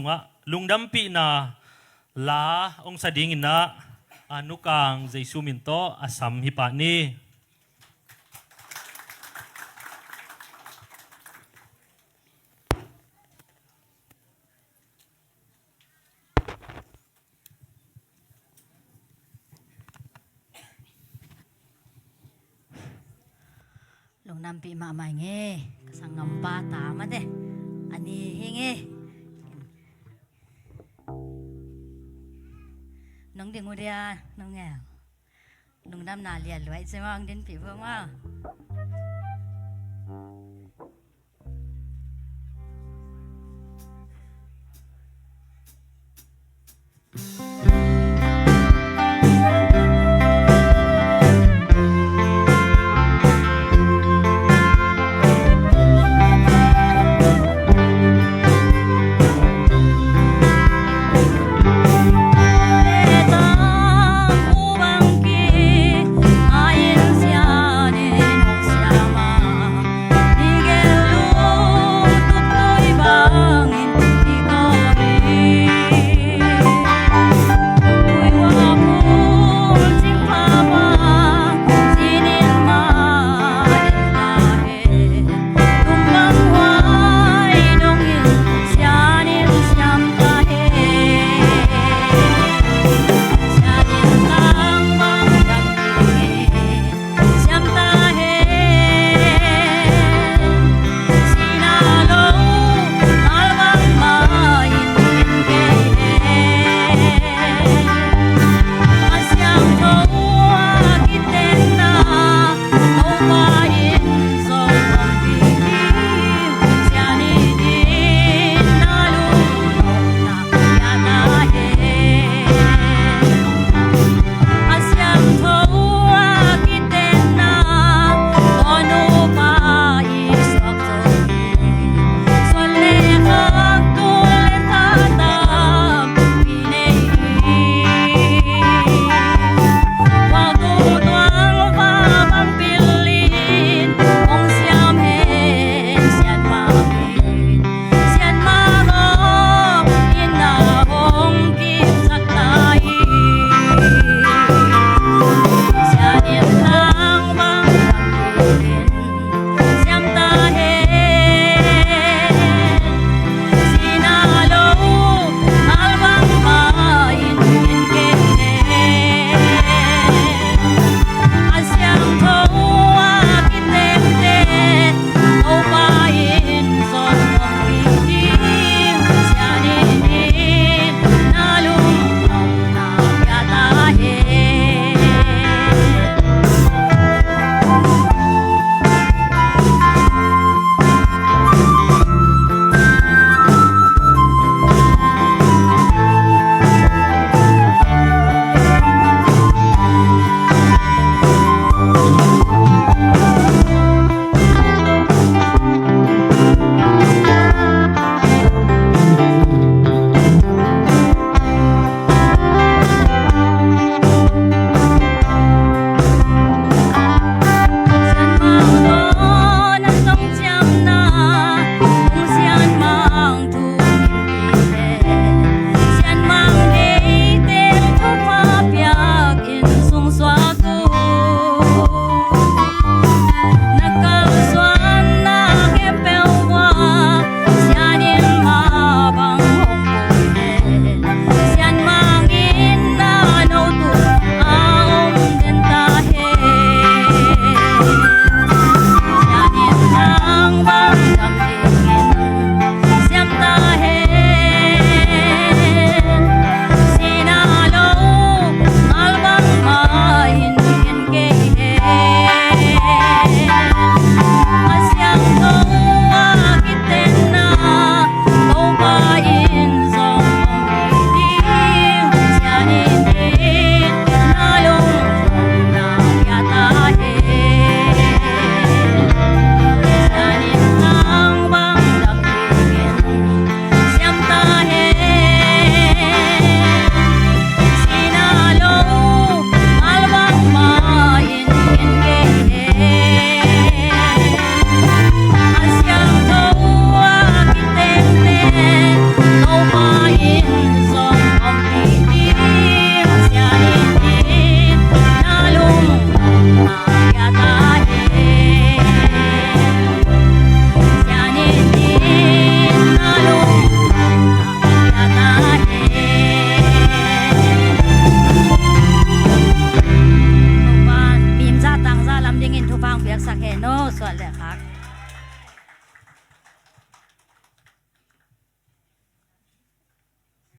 sunga lungdampi na la ong sading na anukang Jesu minto asam hipa ni lung nampi mamay nge kasangam bata mate ani hinge nong ding udia nong nghe nong nam na lia loi se mang din pi vương ma Hãy subscribe cho kênh Ghiền Mì Gõ để không bỏ lỡ นุบางเปียกสักแค่โนส่วนแหละครับ